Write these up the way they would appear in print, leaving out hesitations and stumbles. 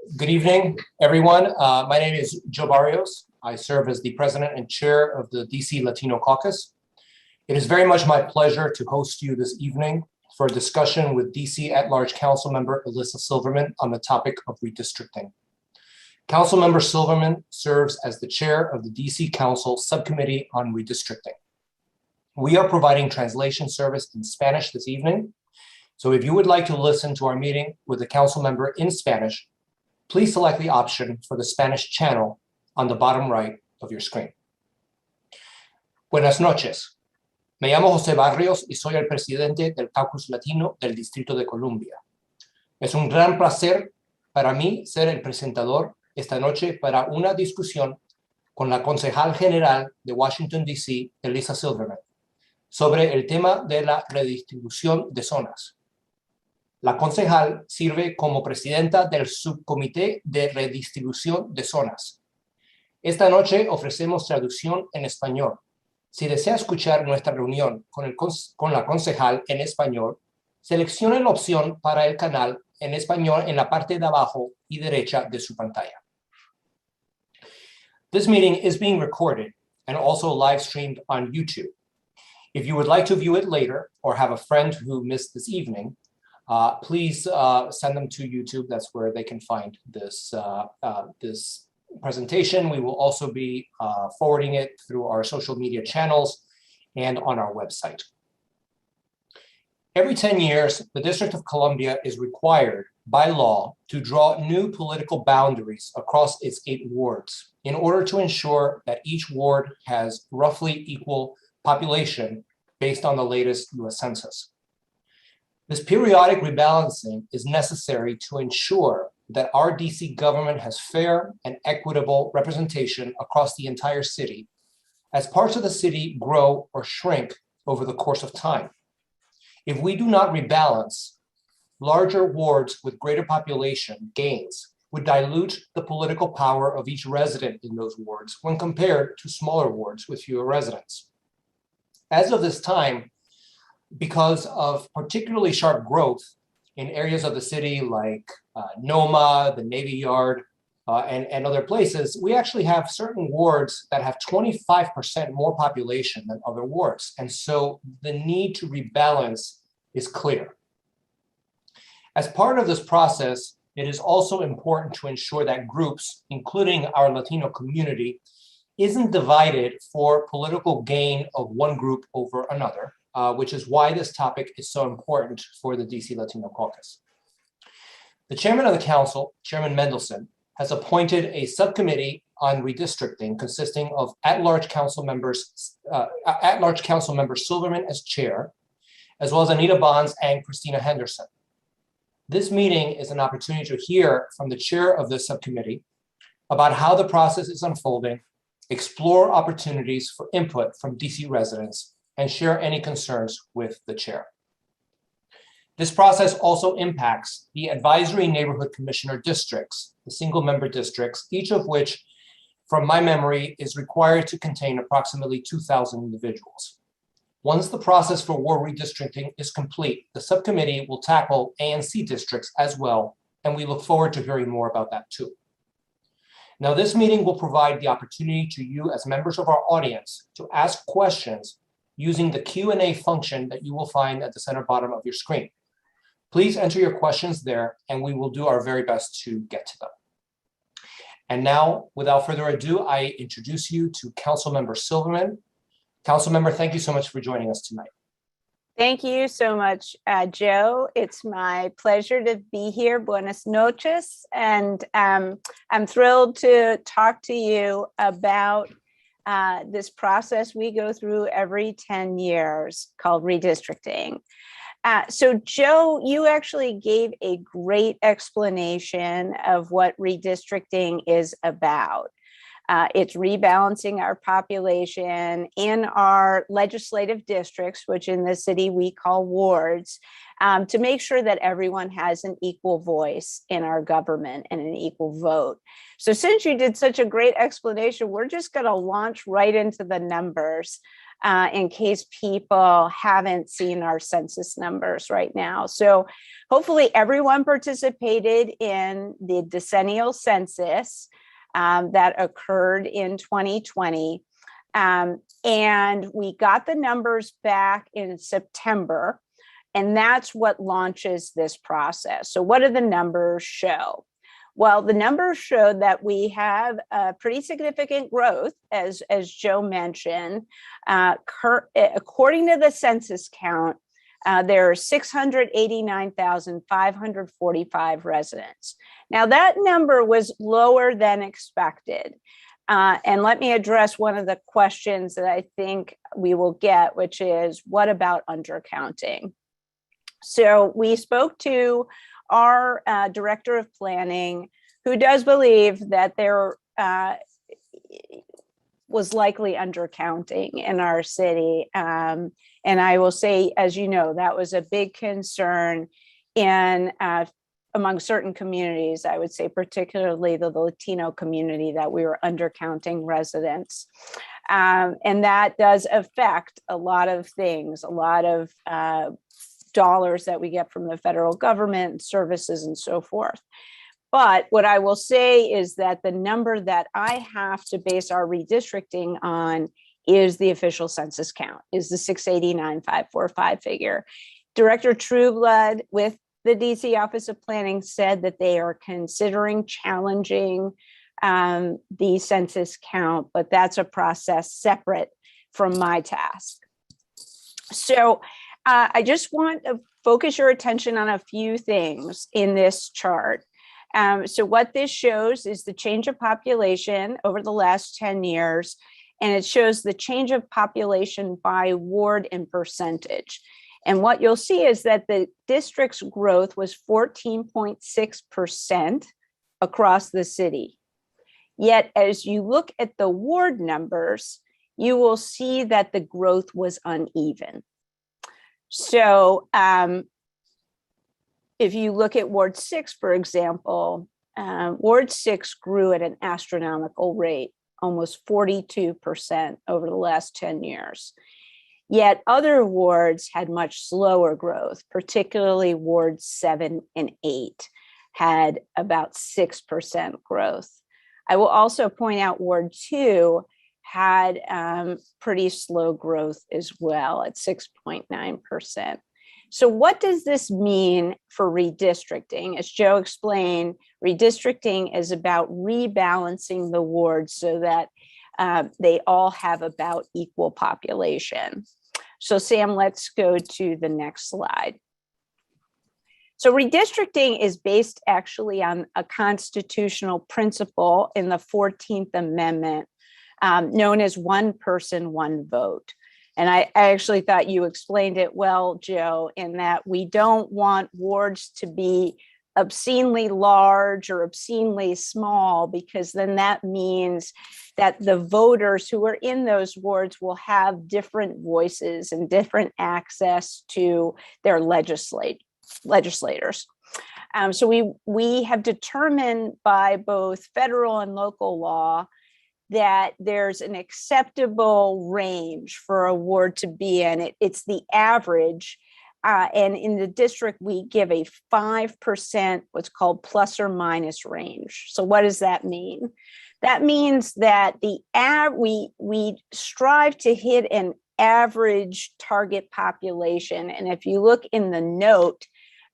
Good evening, everyone. My name is Joe Barrios. I serve as the president and chair of the DC Latino Caucus. It is very much my pleasure to host you this evening for a discussion with DC At-Large Councilmember Elissa Silverman on the topic of redistricting. Councilmember Silverman serves as the chair of the DC Council Subcommittee on Redistricting. We are providing translation service in Spanish this evening. So if you would like to listen to our meeting with a council member in Spanish, please select the option for the Spanish channel on the bottom right of your screen. Buenas noches. Me llamo José Barrios y soy el presidente del Caucus Latino del Distrito de Columbia. Es un gran placer para mí ser el presentador esta noche para una discusión con la concejal general de Washington, D.C., Elissa Silverman, sobre el tema de la redistribución de zonas. La concejal sirve como presidenta del subcomité de redistribución de zonas. Esta noche ofrecemos traducción en español. Si desea escuchar nuestra reunión con la concejal en español, seleccione la opción para el canal en español en la parte de abajo y derecha de su pantalla. This meeting is being recorded and also live streamed on YouTube. If you would like to view it later or have a friend who missed this evening, please send them to YouTube. That's where they can find this, this presentation. We will also be forwarding it through our social media channels and on our website. Every 10 years, the District of Columbia is required by law to draw new political boundaries across its 8 wards in order to ensure that each ward has roughly equal population based on the latest US Census. This periodic rebalancing is necessary to ensure that our DC government has fair and equitable representation across the entire city as parts of the city grow or shrink over the course of time. If we do not rebalance, larger wards with greater population gains would dilute the political power of each resident in those wards when compared to smaller wards with fewer residents. As of this time, because of particularly sharp growth in areas of the city like Noma, the Navy Yard, and other places, we actually have certain wards that have 25% more population than other wards. And so the need to rebalance is clear. As part of this process, it is also important to ensure that groups, including our Latino community, isn't divided for political gain of one group over another, which is why this topic is so important for the DC Latino Caucus. The chairman of the council, Chairman Mendelson, has appointed a subcommittee on redistricting consisting of at-large council members, Councilmember Silverman as chair, as well as Anita Bonds and Christina Henderson. This meeting is an opportunity to hear from the chair of the subcommittee about how the process is unfolding, explore opportunities for input from DC residents, and share any concerns with the chair. This process also impacts the advisory neighborhood commissioner districts, the single-member districts, each of which, from my memory, is required to contain approximately 2,000 individuals. Once the process for ward redistricting is complete, the subcommittee will tackle ANC districts as well, and we look forward to hearing more about that too. Now, this meeting will provide the opportunity to you as members of our audience to ask questions using the Q&A function that you will find at the center bottom of your screen. Please enter your questions there, and we will do our very best to get to them. And now, without further ado, I introduce you to Councilmember Silverman. Councilmember, thank you so much for joining us tonight. Thank you so much, Joe. It's my pleasure to be here. Buenas noches. And I'm thrilled to talk to you about this process we go through every 10 years called redistricting. So Joe, you actually gave a great explanation of what redistricting is about. It's rebalancing our population in our legislative districts, which in the city we call wards, to make sure that everyone has an equal voice in our government and an equal vote. So since you did such a great explanation, we're just going to launch right into the numbers. in case people haven't seen our census numbers right now. So hopefully everyone participated in the decennial census that occurred in 2020. And we got the numbers back in September, and that's what launches this process. So what do the numbers show? Well, the numbers show that we have pretty significant growth, as Joe mentioned. According to the census count, there are 689,545 residents. Now, that number was lower than expected. And let me address one of the questions that I think we will get, which is, what about undercounting? So we spoke to our director of planning, who does believe that there was likely undercounting in our city. And I will say, as you know, that was a big concern in among certain communities. I would say particularly the Latino community, that we were undercounting residents. And that does affect a lot of things, a lot of dollars that we get from the federal government, services, and so forth. But what I will say is that the number that I have to base our redistricting on is the official census count, is the 689,545 figure. Director Trueblood with the DC Office of Planning said that they are considering challenging the census count, but that's a process separate from my task. So I just want to focus your attention on a few things in this chart. So what this shows is the change of population over the last 10 years, and it shows the change of population by ward and percentage. And what you'll see is that the district's growth was 14.6% across the city. Yet, as you look at the ward numbers, you will see that the growth was uneven. So if you look at Ward 6, for example, Ward 6 grew at an astronomical rate, almost 42% over the last 10 years. Yet other wards had much slower growth, particularly Wards 7 and 8 had about 6% growth. I will also point out Ward 2 had pretty slow growth as well at 6.9%. So what does this mean for redistricting? As Joe explained, redistricting is about rebalancing the wards so that they all have about equal population. So Sam, let's go to the next slide. So redistricting is based actually on a constitutional principle in the 14th Amendment, known as one person, one vote. And I actually thought you explained it well, Joe, in that we don't want wards to be obscenely large or obscenely small, because then that means that the voters who are in those wards will have different voices and different access to their legislators. So we have determined by both federal and local law that there's an acceptable range for a ward to be in. It's the average. And in the district, we give a 5% what's called plus or minus range. So what does that mean? That means that we strive to hit an average target population. And if you look in the note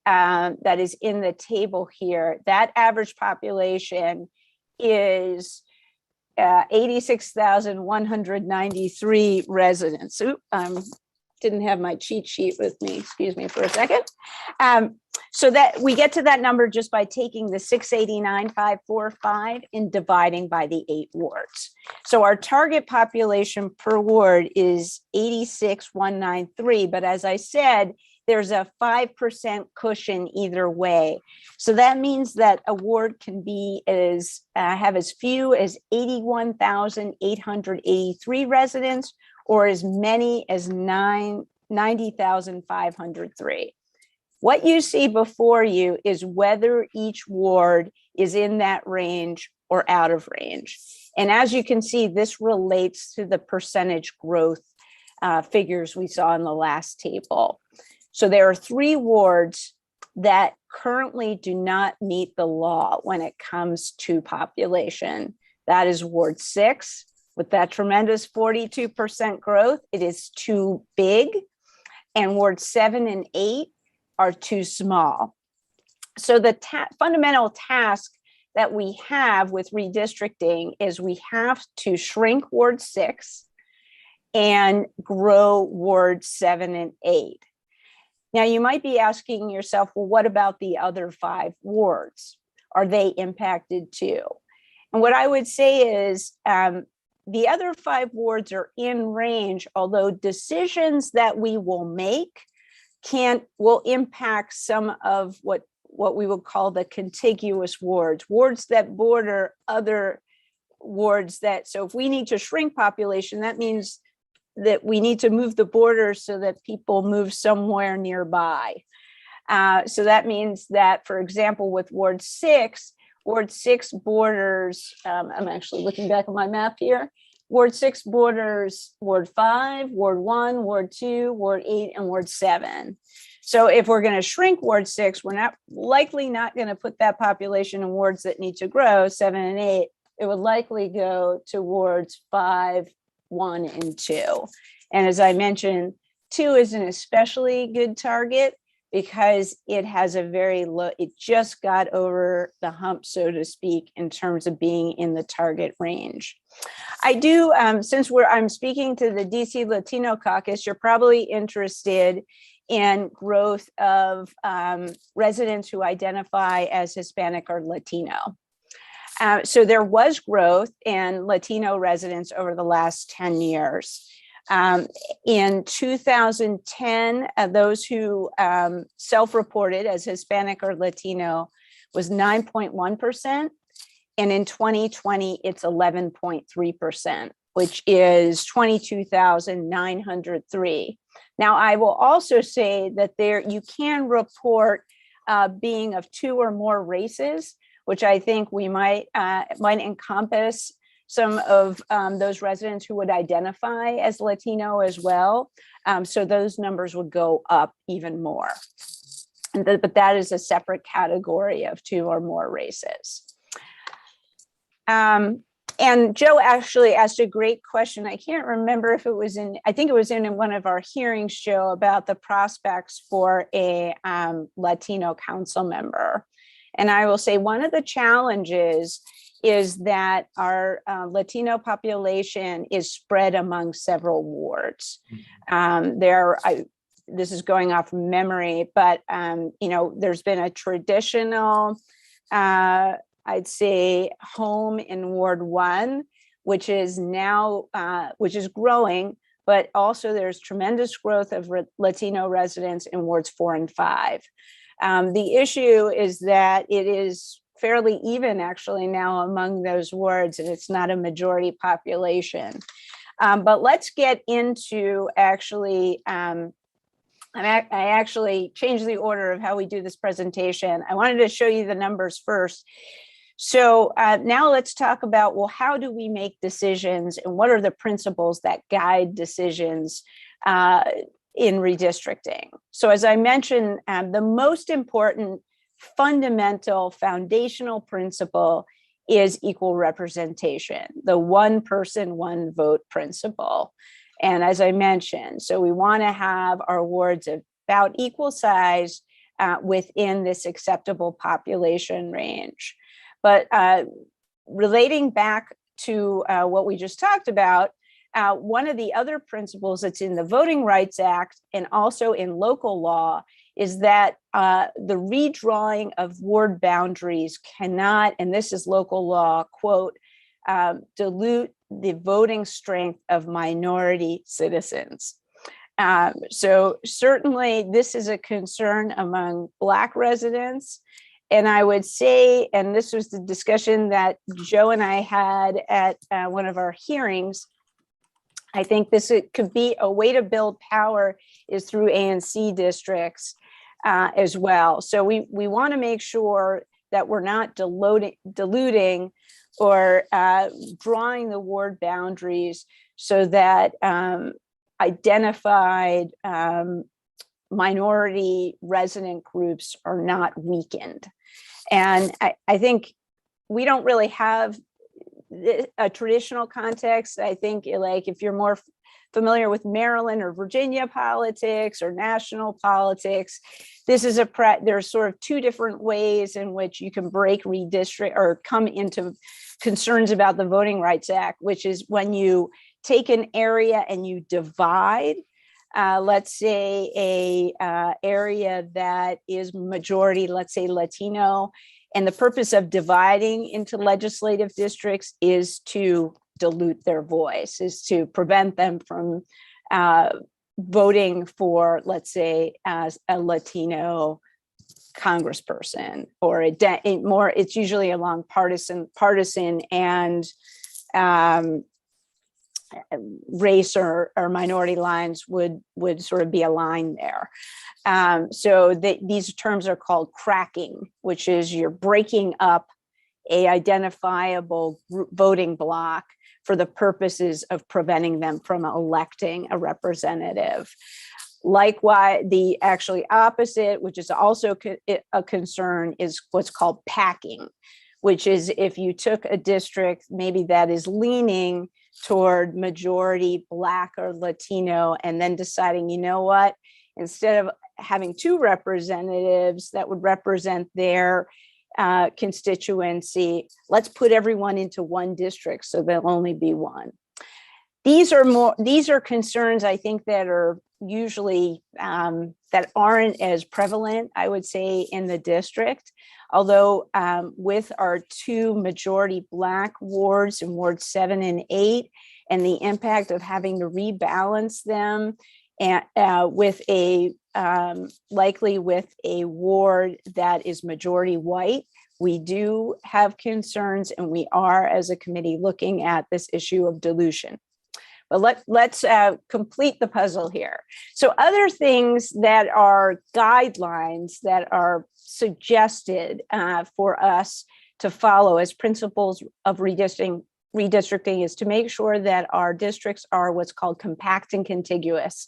that is in the table here, that average population is 86,193 residents. Didn't have my cheat sheet with me. Excuse me for a second. So that we get to that number just by taking the 689,545 and dividing by the 8 wards. So our target population per ward is 86,193. But as I said, there's a 5% cushion either way. So that means that a ward can be have as few as 81,883 residents, or as many as 90,503. What you see before you is whether each ward is in that range or out of range. And as you can see, this relates to the percentage growth figures we saw in the last table. So there are 3 wards that currently do not meet the law when it comes to population. That is Ward 6, with that tremendous 42% growth, it is too big, and Ward 7 and 8 are too small. So the fundamental task that we have with redistricting is we have to shrink Ward 6 and grow Ward 7 and 8. Now, you might be asking yourself, well, what about the other 5 wards? Are they impacted too? And what I would say is the other 5 wards are in range, although decisions that we will make will impact some of what we would call the contiguous wards that border other wards so if we need to shrink population, that means that we need to move the border so that people move somewhere nearby. So that means that, for example, with Ward 6 borders, I'm actually looking back at my map here, Ward 6 borders Ward 5, Ward 1, Ward 2, Ward 8, and Ward 7. So if we're going to shrink Ward 6, we're likely not going to put that population in wards that need to grow, 7 and 8. It would likely go to wards 5, 1, and 2. And as I mentioned, 2 is an especially good target because it has a very low, it just got over the hump, so to speak, in terms of being in the target range. I do, since I'm speaking to the DC Latino Caucus, you're probably interested in growth of residents who identify as Hispanic or Latino. So there was growth in Latino residents over the last 10 years. In 2010, those who self-reported as Hispanic or Latino was 9.1%. And in 2020, it's 11.3%, which is 22,903. Now, I will also say that you can report being of 2 or more races, which I think we might encompass some of those residents who would identify as Latino as well. So those numbers would go up even more. But that is a separate category of 2 or more races. And Joe actually asked a great question. I can't remember if it was I think it was in one of our hearings, Joe, about the prospects for a Latino council member. And I will say one of the challenges is that our Latino population is spread among several wards. This is going off memory, but there's been a traditional, I'd say, home in Ward 1, which is now growing, but also there's tremendous growth of Latino residents in Wards 4 and 5. The issue is that it is fairly even actually now among those wards, and it's not a majority population. But let's get into actually, I actually changed the order of how we do this presentation. I wanted to show you the numbers first. So now let's talk about, well, how do we make decisions and what are the principles that guide decisions in redistricting? So as I mentioned, the most important fundamental foundational principle is equal representation, the one person, one vote principle. And as I mentioned, so we want to have our wards of about equal size within this acceptable population range. But relating back to what we just talked about, one of the other principles that's in the Voting Rights Act and also in local law is that the redrawing of ward boundaries cannot, and this is local law, quote, dilute the voting strength of minority citizens. So certainly this is a concern among Black residents. And I would say, and this was the discussion that Joe and I had at one of our hearings, I think it could be a way to build power is through ANC districts as well. So we want to make sure that we're not diluting or drawing the ward boundaries so that identified minority resident groups are not weakened. And I think we don't really have a traditional context. I think like if you're more familiar with Maryland or Virginia politics or national politics, this is there's sort of two different ways in which you can break redistrict or come into concerns about the Voting Rights Act, which is when you take an area and you divide, let's say a area that is majority, let's say Latino, and the purpose of dividing into legislative districts is to dilute their voice, is to prevent them from voting for, let's say, as a Latino congressperson, or it's usually along partisan and race or minority lines would sort of be aligned there. So these terms are called cracking, which is you're breaking up a identifiable voting block for the purposes of preventing them from electing a representative. Likewise, the actually opposite, which is also a concern, is what's called packing, which is if you took a district maybe that is leaning toward majority Black or Latino, and then deciding, you know what, instead of having two representatives that would represent their constituency, let's put everyone into one district so there'll only be one. These are concerns, I think, that are usually that aren't as prevalent, I would say, in the district. Although with our two majority Black wards in Ward 7 and 8, and the impact of having to rebalance them, and likely with a ward that is majority white, we do have concerns, and we are, as a committee, looking at this issue of dilution. But let's complete the puzzle here. So other things that are guidelines that are suggested for us to follow as principles of redistricting is to make sure that our districts are what's called compact and contiguous.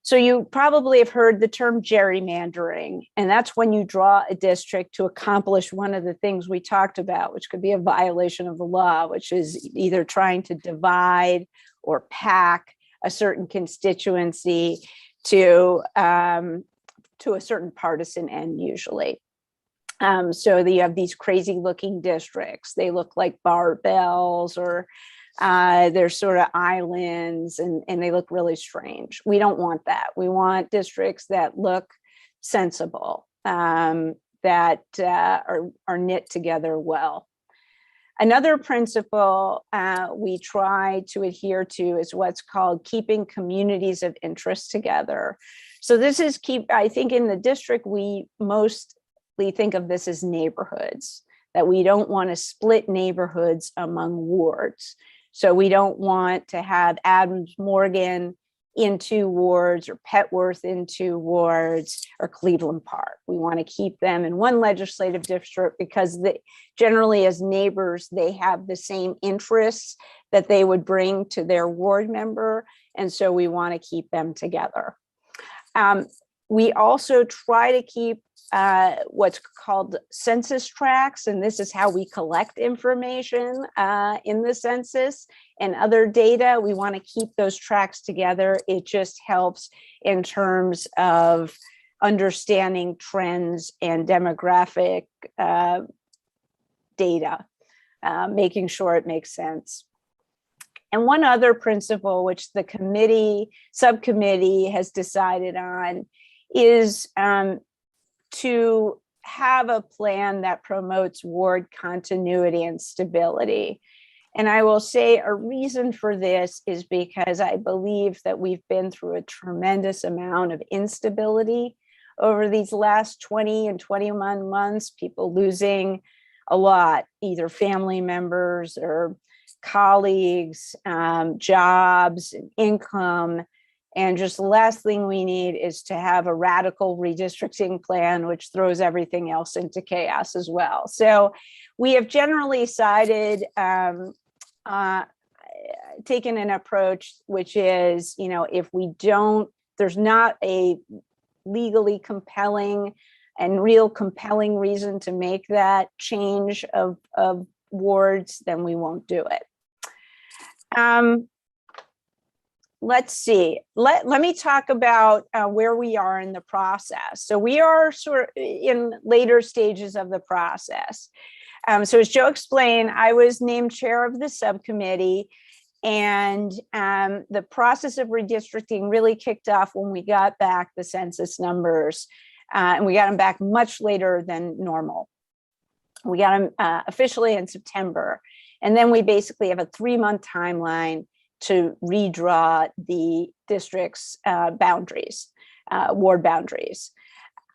So you probably have heard the term gerrymandering, and that's when you draw a district to accomplish one of the things we talked about, which could be a violation of the law, which is either trying to divide or pack a certain constituency to a certain partisan end, usually. So you have these crazy looking districts. They look like barbells, or they're sort of islands, and they look really strange. We don't want that. We want districts that look sensible, that are knit together well. Another principle we try to adhere to is what's called keeping communities of interest together. So this is I think in the district, we mostly think of this as neighborhoods, that we don't want to split neighborhoods among wards. So we don't want to have Adams Morgan in 2 wards, or Petworth in 2 wards, or Cleveland Park. We want to keep them in one legislative district because generally as neighbors, they have the same interests that they would bring to their ward member. And so we want to keep them together. We also try to keep what's called census tracts, and this is how we collect information in the census and other data. We want to keep those tracts together. It just helps in terms of understanding trends and demographic data, making sure it makes sense. And one other principle, which the subcommittee has decided on, is to have a plan that promotes ward continuity and stability. And I will say a reason for this is because I believe that we've been through a tremendous amount of instability over these last 20 and 21 months, people losing a lot, either family members or colleagues, jobs, income. And just the last thing we need is to have a radical redistricting plan, which throws everything else into chaos as well. So we have generally sided taken an approach which is, if we don't, there's not a legally compelling and real compelling reason to make that change of wards, then we won't do it. Let's see. Let me talk about where we are in the process. So we are sort of in later stages of the process. So as Joe explained, I was named chair of the subcommittee, and the process of redistricting really kicked off when we got back the census numbers, and we got them back much later than normal. We got them officially in September, and then we basically have a 3-month timeline to redraw the district's boundaries, ward boundaries.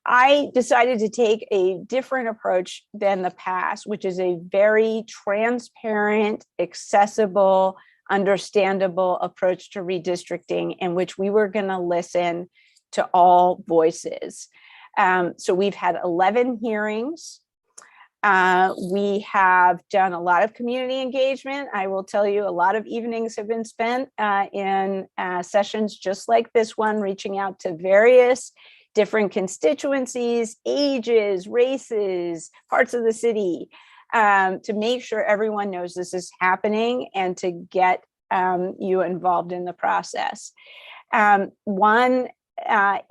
I decided to take a different approach than the past, which is a very transparent, accessible, understandable approach to redistricting, in which we were going to listen to all voices. So we've had 11 hearings. We have done a lot of community engagement. I will tell you, a lot of evenings have been spent in sessions just like this one, reaching out to various different constituencies, ages, races, parts of the city, to make sure everyone knows this is happening and to get you involved in the process. One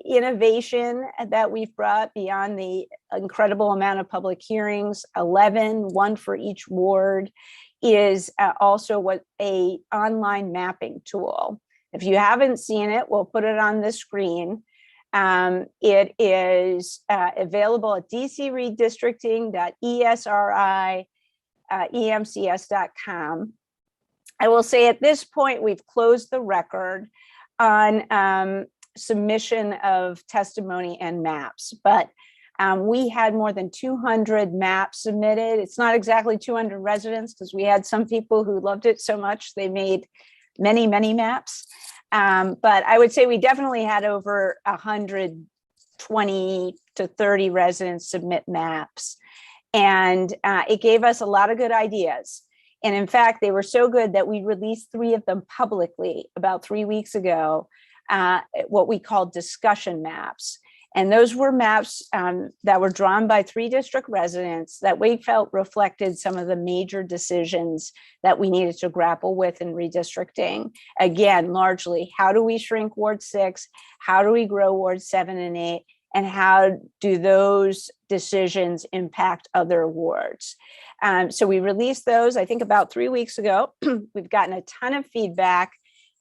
innovation that we've brought beyond the incredible amount of public hearings, 11, one for each ward, is also what a online mapping tool. If you haven't seen it, we'll put it on the screen. It is available at dcredistricting.esri.emcs.com. I will say at this point, we've closed the record on submission of testimony and maps, but we had more than 200 maps submitted. It's not exactly 200 residents, because we had some people who loved it so much they made many, many maps. But I would say we definitely had over 120 to 30 residents submit maps. And it gave us a lot of good ideas. And in fact, they were so good that we released 3 of them publicly about 3 weeks ago, what we call discussion maps. And those were maps that were drawn by 3 district residents that we felt reflected some of the major decisions that we needed to grapple with in redistricting. Again, largely, how do we shrink Ward 6? How do we grow Ward 7 and 8? And how do those decisions impact other wards? So we released those, I think, about 3 weeks ago. We've gotten a ton of feedback.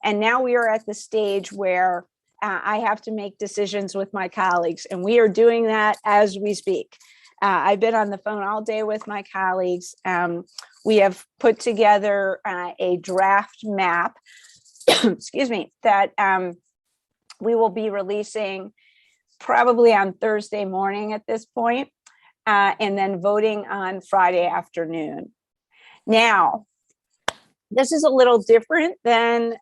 And now we are at the stage where I have to make decisions with my colleagues, and we are doing that as we speak. I've been on the phone all day with my colleagues. We have put together a draft map, excuse me, that we will be releasing probably on Thursday morning at this point, and then voting on Friday afternoon. Now, this is a little different than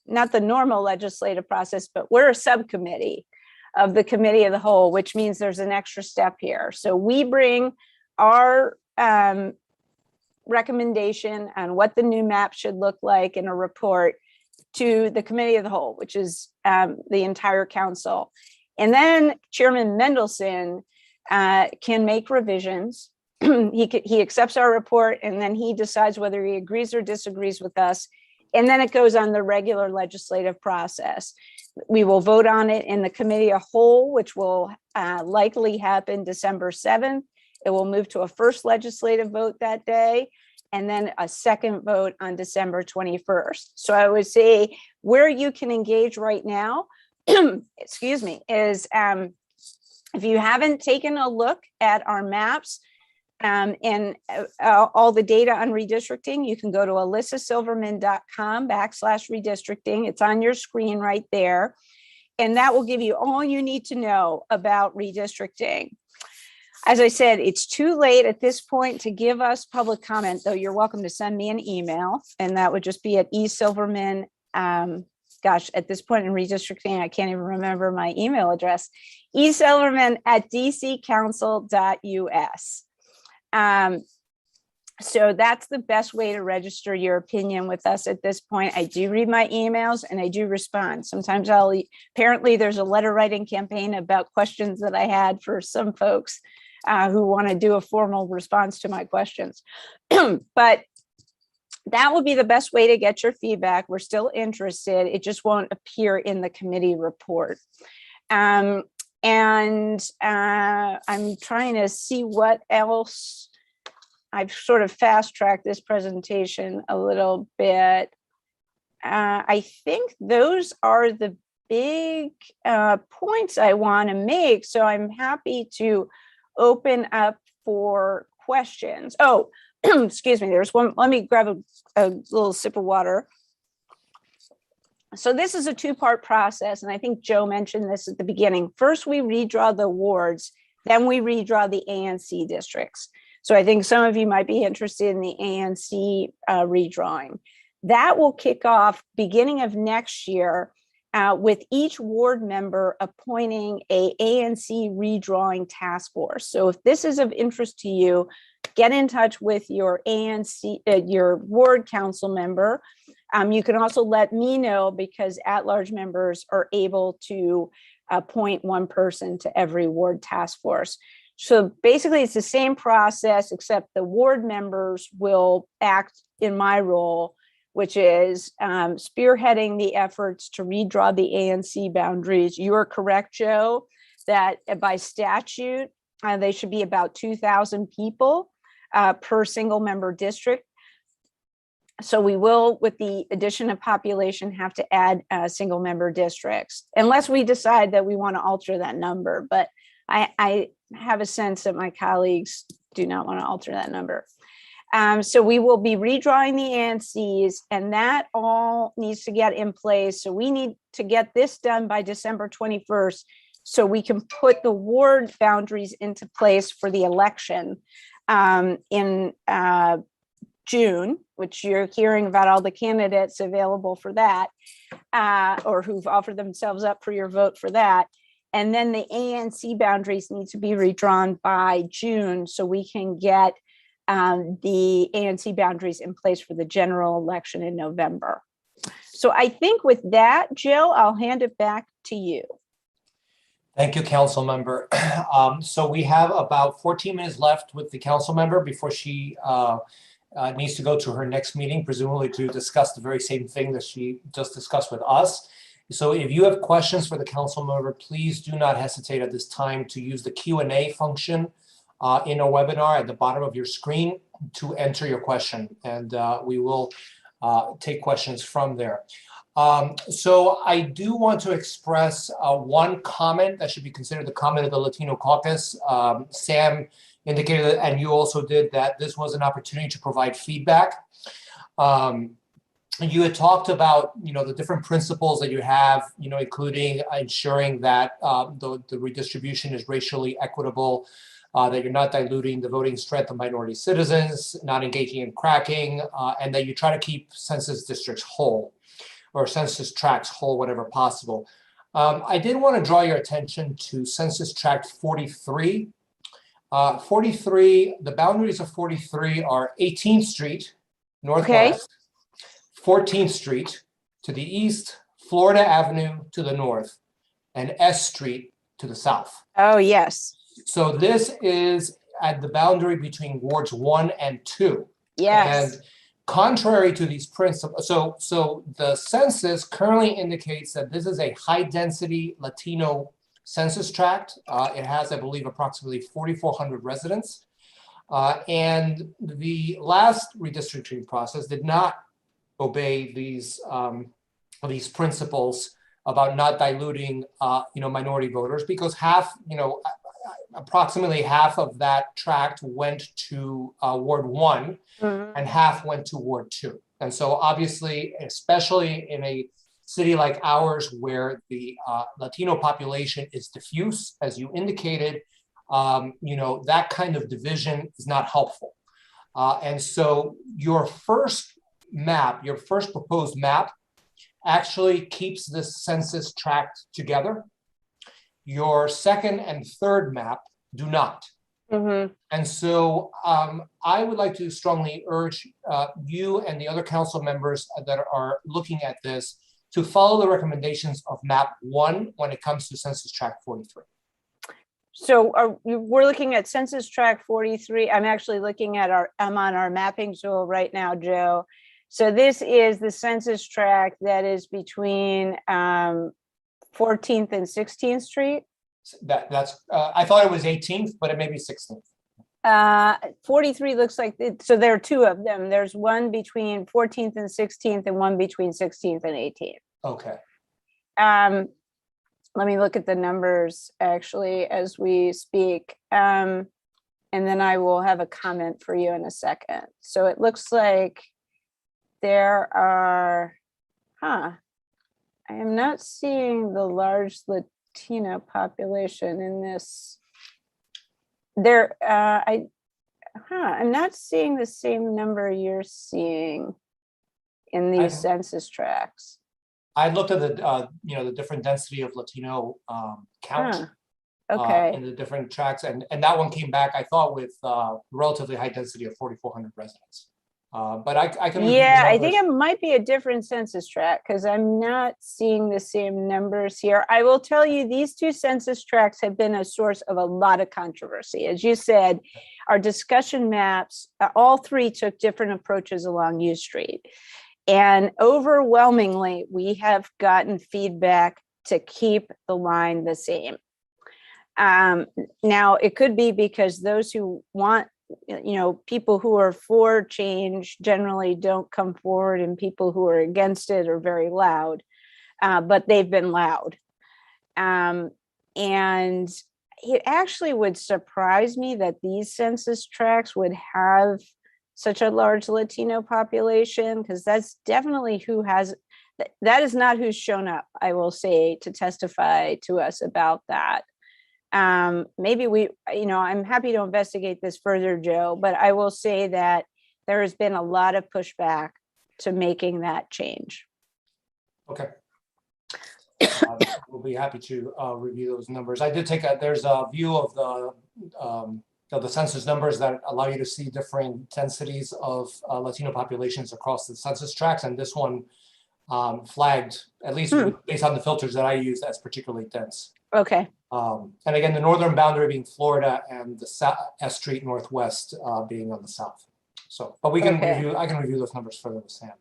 not the normal legislative process, but we're a subcommittee of the committee of the whole, which means there's an extra step here. So we bring our recommendation on what the new map should look like in a report to the committee of the whole, which is the entire council. And then Chairman Mendelson can make revisions. He accepts our report, and then he decides whether he agrees or disagrees with us. And then it goes on the regular legislative process. We will vote on it in the committee of whole, which will likely happen December 7th. It will move to a first legislative vote that day, and then a second vote on December 21st. So I would say where you can engage right now, excuse me, is if you haven't taken a look at our maps, and all the data on redistricting, you can go to elissasilverman.com/redistricting. It's on your screen right there. And that will give you all you need to know about redistricting. As I said, it's too late at this point to give us public comment, though you're welcome to send me an email. And that would just be at esilverman. Gosh, at this point in redistricting, I can't even remember my email address. esilverman@dccouncil.us. So that's the best way to register your opinion with us at this point. I do read my emails and I do respond. Sometimes apparently there's a letter writing campaign about questions that I had for some folks who want to do a formal response to my questions. But that would be the best way to get your feedback. We're still interested. It just won't appear in the committee report. And I'm trying to see what else. I've sort of fast-tracked this presentation a little bit. I think those are the big points I want to make. So I'm happy to open up for questions. Oh, excuse me, there's one. Let me grab a little sip of water. So this is a two-part process, and I think Joe mentioned this at the beginning. First, we redraw the wards, then we redraw the ANC districts. So I think some of you might be interested in the ANC redrawing. That will kick off beginning of next year with each ward member appointing a ANC redrawing task force. So if this is of interest to you, get in touch with your ANC, your ward council member. You can also let me know, because at-large members are able to appoint one person to every ward task force. So basically it's the same process, except the ward members will act in my role, which is spearheading the efforts to redraw the ANC boundaries. You are correct, Joe, that by statute, they should be about 2,000 people per single member district. So we will, with the addition of population, have to add single member districts, unless we decide that we want to alter that number. But I have a sense that my colleagues do not want to alter that number. So we will be redrawing the ANCs, and that all needs to get in place. So we need to get this done by December 21st, so we can put the ward boundaries into place for the election in June, which you're hearing about all the candidates available for that, or who've offered themselves up for your vote for that. And then the ANC boundaries need to be redrawn by June, so we can get the ANC boundaries in place for the general election in November. So I think with that, Joe, I'll hand it back to you. Thank you, council member. So we have about 14 minutes left with the council member before she needs to go to her next meeting, presumably to discuss the very same thing that she just discussed with us. So if you have questions for the council member, please do not hesitate at this time to use the Q&A function in our webinar at the bottom of your screen to enter your question, and we will take questions from there. So I do want to express one comment that should be considered the comment of the Latino Caucus. Sam indicated, and you also did, that this was an opportunity to provide feedback. You had talked about, the different principles that you have, including ensuring that the redistribution is racially equitable, that you're not diluting the voting strength of minority citizens, not engaging in cracking, and that you try to keep census districts whole, or census tracts whole whenever possible. I did want to draw your attention to Census Tract 43. 43, the boundaries of 43 are 18th Street, Northwest, 14th Street to the east, Florida Avenue to the north, and S Street to the south. Oh, yes. So this is at the boundary between wards 1 and 2. Yes. And contrary to these principles, so the census currently indicates that this is a high-density Latino census tract. It has, I believe, approximately 4,400 residents. And the last redistricting process did not obey these principles about not diluting, minority voters, because approximately half of that tract went to Ward 1, and half went to Ward 2. And so obviously, especially in a city like ours, where the Latino population is diffuse, as you indicated, that kind of division is not helpful. And so your first proposed map actually keeps this census tract together. Your second and third map do not. Mhm. And so I would like to strongly urge you and the other council members that are looking at this to follow the recommendations of map 1 when it comes to Census Tract 43. So we're looking at Census Tract 43. I'm actually looking at I'm on our mapping tool right now, Joe. So this is the census tract that is between 14th and 16th Street. That's I thought it was 18th, but it may be 16th. 43 looks like so there are two of them. There's one between 14th and 16th and one between 16th and 18th. Okay. Let me look at the numbers actually as we speak. And then I will have a comment for you in a second. So it looks like there are, I am not seeing the large Latino population in this. I'm not seeing the same number you're seeing in these census tracts. I looked at the the different density of Latino count Okay. in the different tracts, and that one came back, I thought, with relatively high density of 4,400 residents. But I can I think it might be a different census tract because I'm not seeing the same numbers here. I will tell you, these two census tracts have been a source of a lot of controversy. As you said, our discussion maps, all three took different approaches along U Street. And overwhelmingly, we have gotten feedback to keep the line the same. Now, it could be because those who want, people who are for change generally don't come forward, and people who are against it are very loud, but they've been loud. And it actually would surprise me that these census tracts would have such a large Latino population, because that's definitely that is not who's shown up, I will say, to testify to us about that. Maybe I'm happy to investigate this further, Joe, but I will say that there has been a lot of pushback to making that change. Okay. We'll be happy to review those numbers. I did there's a view of the census numbers that allow you to see different densities of Latino populations across the census tracts, and this one flagged, at least based on the filters that I use, as particularly dense. Okay. And again, the northern boundary being Florida, and the S Street Northwest being on the south. So, but we can review. I can review those numbers further with Sam.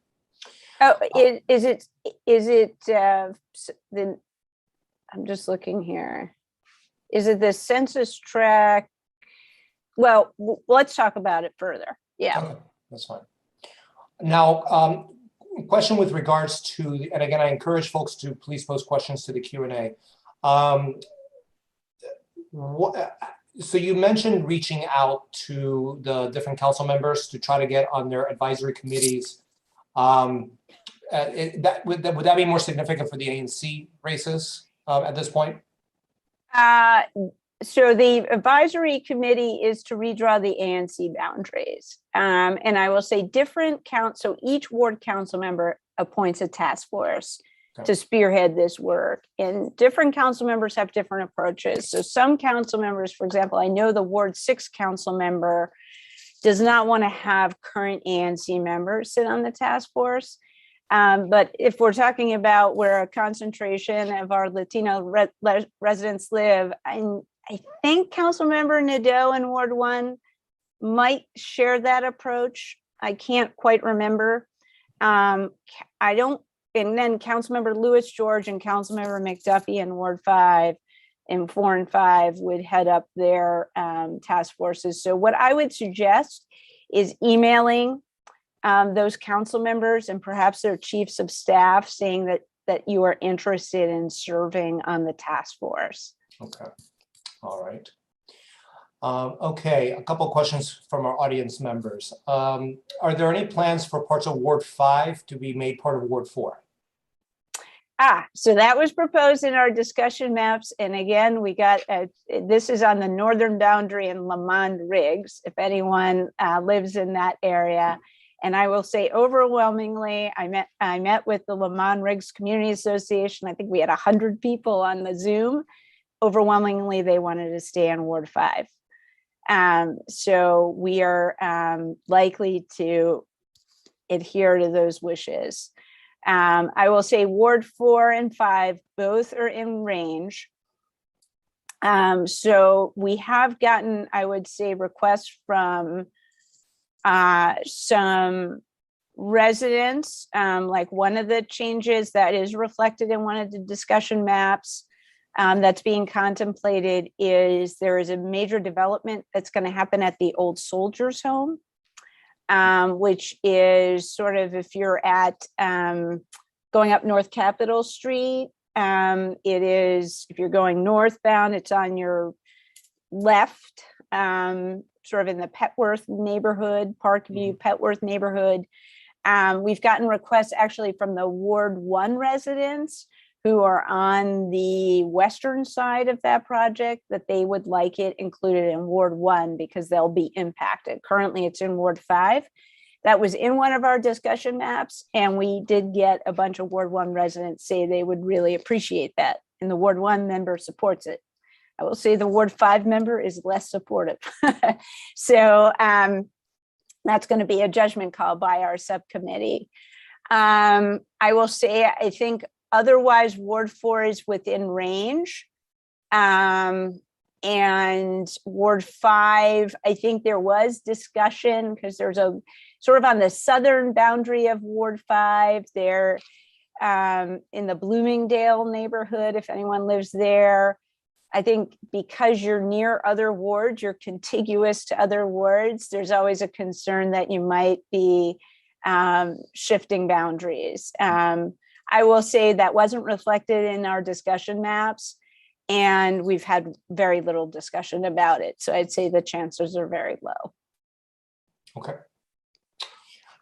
Oh, is it the? I'm just looking here. Is it the census tract? Well, let's talk about it further. Yeah. Okay, that's fine. Now, question with regards to, and again, I encourage folks to please post questions to the Q&A. So you mentioned reaching out to the different council members to try to get on their advisory committees. Would that be more significant for the ANC races at this point? So the advisory committee is to redraw the ANC boundaries. And I will say so each ward council member appoints a task force to spearhead this work. And different council members have different approaches. So some council members, for example, I know the Ward 6 council member does not want to have current ANC members sit on the task force. But if we're talking about where a concentration of our Latino residents live, I think Councilmember Nadeau in Ward 1 might share that approach. I can't quite remember. And then Councilmember Lewis George and Councilmember McDuffie in Ward 5 and 4 and 5 would head up their task forces. So what I would suggest is emailing those council members and perhaps their chiefs of staff saying that you are interested in serving on the task force. Okay. All right. Okay, a couple of questions from our audience members. Are there any plans for parts of Ward 5 to be made part of Ward 4? So that was proposed in our discussion maps. And again, we got, this is on the northern boundary in Lamond Riggs, if anyone lives in that area. And I will say overwhelmingly, I met with the Lamond Riggs Community Association. I think we had 100 people on the Zoom. Overwhelmingly, they wanted to stay in Ward 5. So we are likely to adhere to those wishes. I will say Ward 4 and 5, both are in range. So we have gotten, I would say, requests from some residents, like one of the changes that is reflected in one of the discussion maps that's being contemplated is there is a major development that's going to happen at the old soldiers home, which is sort of, if you're at going up North Capitol Street, it is, if you're going northbound, it's on your left, sort of in the Petworth neighborhood, Parkview, Petworth neighborhood. We've gotten requests actually from the Ward 1 residents who are on the western side of that project that they would like it included in Ward 1 because they'll be impacted. Currently, it's in Ward 5. That was in one of our discussion maps, and we did get a bunch of Ward 1 residents say they would really appreciate that, and the Ward 1 member supports it. I will say the Ward 5 member is less supportive. So that's going to be a judgment call by our subcommittee. I will say, I think otherwise Ward 4 is within range. And Ward 5, I think there was discussion because there's a sort of on the southern boundary of Ward 5 there, in the Bloomingdale neighborhood, if anyone lives there. I think because you're near other wards, you're contiguous to other wards, there's always a concern that you might be shifting boundaries. I will say that wasn't reflected in our discussion maps, and we've had very little discussion about it. So I'd say the chances are very low. Okay.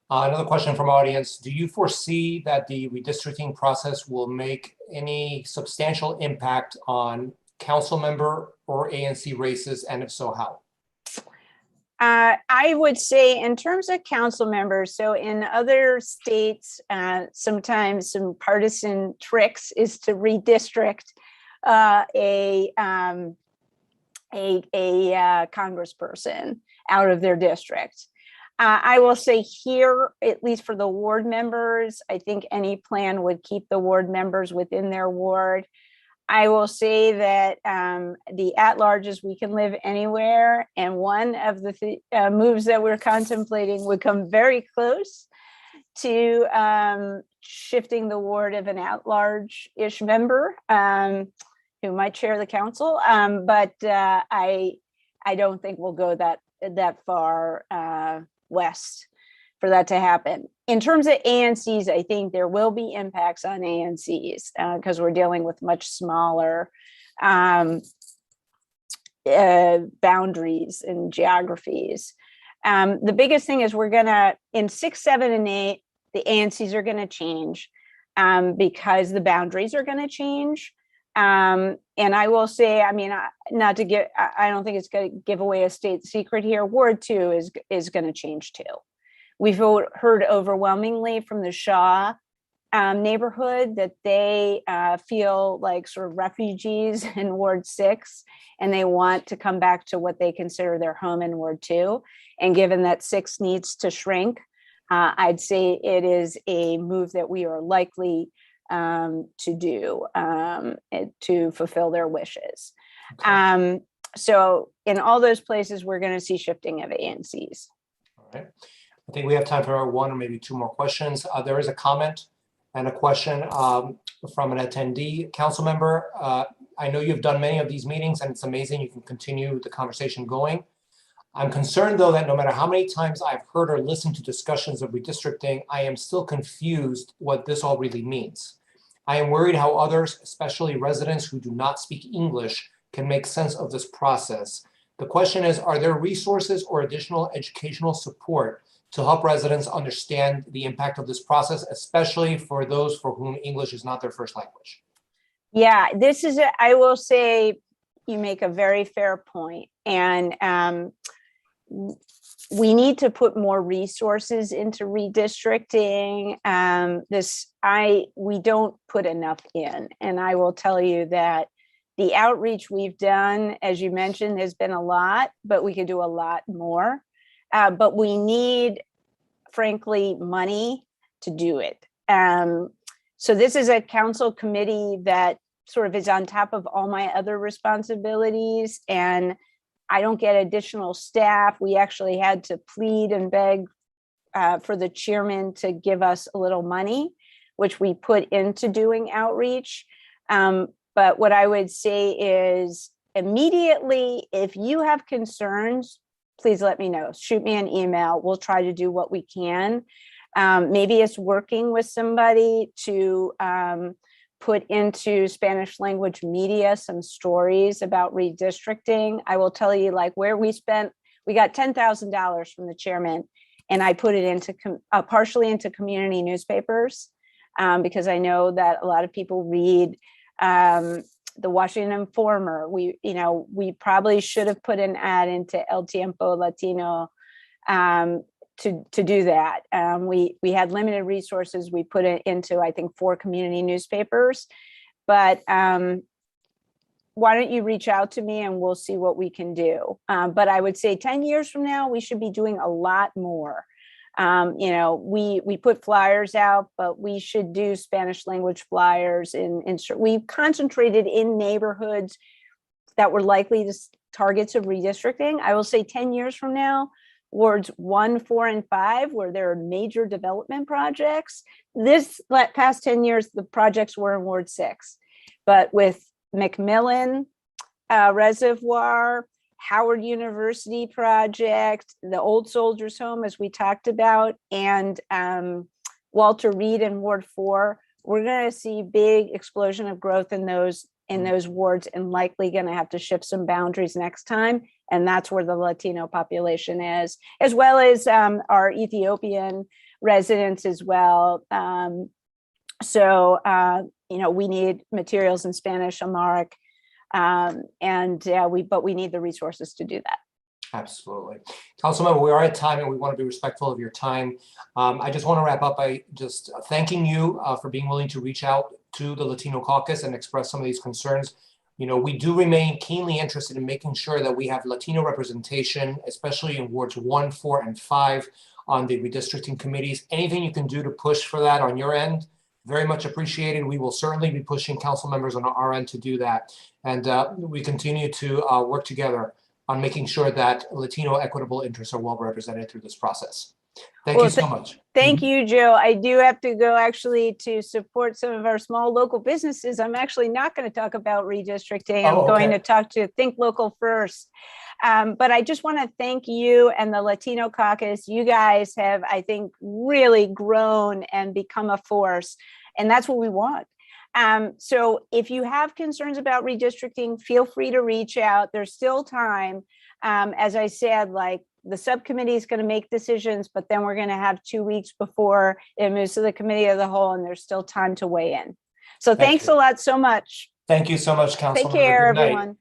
Another question from audience. Do you foresee that the redistricting process will make any substantial impact on council member or ANC races, and if so, how? I would say in terms of council members, so in other states, sometimes some partisan tricks is to redistrict a congressperson out of their district. I will say here, at least for the ward members, I think any plan would keep the ward members within their ward. I will say that the at-larges, we can live anywhere, and one of the moves that we're contemplating would come very close to shifting the ward of an at-large-ish member who might chair the council, but I don't think we'll go that far west for that to happen. In terms of ANCs, I think there will be impacts on ANCs because we're dealing with much smaller boundaries and geographies. The biggest thing is we're gonna, in 6, 7, and 8, the ANCs are gonna change because the boundaries are gonna change. And I will say, I mean, not to get, I don't think it's gonna give away a state secret here. Ward 2 is gonna change too. We've heard overwhelmingly from the Shaw neighborhood that they feel like sort of refugees in Ward 6, and they want to come back to what they consider their home in Ward 2. And given that 6 needs to shrink, I'd say it is a move that we are likely to do to fulfill their wishes. Okay. So in all those places, we're going to see shifting of ANCs. All right. I think we have time for 1 or maybe 2 more questions. There is a comment and a question from an attendee. Council member, I know you've done many of these meetings and it's amazing you can continue the conversation going. I'm concerned though that no matter how many times I've heard or listened to discussions of redistricting, I am still confused what this all really means. I am worried how others, especially residents who do not speak English, can make sense of this process. The question is, are there resources or additional educational support to help residents understand the impact of this process, especially for those for whom English is not their first language? Yeah, this is, I will say, you make a very fair point. And we need to put more resources into redistricting. We don't put enough in. And I will tell you that The outreach we've done, as you mentioned, has been a lot, but we could do a lot more. But we need, frankly, money to do it. So this is a council committee that sort of is on top of all my other responsibilities, and I don't get additional staff. We actually had to plead and beg for the chairman to give us a little money, which we put into doing outreach. But what I would say is immediately, if you have concerns, please let me know. Shoot me an email. We'll try to do what we can. Maybe it's working with somebody to put into Spanish language media some stories about redistricting. I will tell you, like, where we got $10,000 from the chairman, and I put it into partially into community newspapers, because I know that a lot of people read the Washington Informer. We probably should have put an ad into El Tiempo Latino to do that. We had limited resources. We put it into, I think, 4 community newspapers. But why don't you reach out to me and we'll see what we can do. But I would say 10 years from now, we should be doing a lot more. We put flyers out, but we should do Spanish language flyers. We've concentrated in neighborhoods that were likely to targets of redistricting. I will say 10 years from now, wards 1, 4, and 5, where there are major development projects. This past 10 years, the projects were in Ward 6, but with McMillan Reservoir, Howard University project, the Old Soldiers Home, as we talked about, and Walter Reed in Ward 4, we're going to see big explosion of growth in those wards, and likely going to have to shift some boundaries next time. And that's where the Latino population is, as well as our Ethiopian residents as well. We need materials in Spanish, Amharic, but we need the resources to do that. Absolutely. Councilmember, we are at time and we want to be respectful of your time. I just want to wrap up by just thanking you for being willing to reach out to the Latino Caucus and express some of these concerns. We do remain keenly interested in making sure that we have Latino representation, especially in wards 1, 4, and 5 on the redistricting committees. Anything you can do to push for that on your end, very much appreciated. We will certainly be pushing council members on our end to do that. And we continue to work together on making sure that Latino equitable interests are well represented through this process. Thank you so much. Thank you, Joe. I do have to go actually to support some of our small local businesses. I'm actually not going to talk about redistricting. I'm going to talk to Think Local First. But I just want to thank you and the Latino Caucus. You guys have, I think, really grown and become a force. And that's what we want. So if you have concerns about redistricting, feel free to reach out. There's still time. As I said, like, the subcommittee is going to make decisions, but then we're going to have 2 weeks before it moves to the committee of the whole, and there's still time to weigh in. So thanks a lot so much. Thank you so much, Councilmember. Take care, everyone.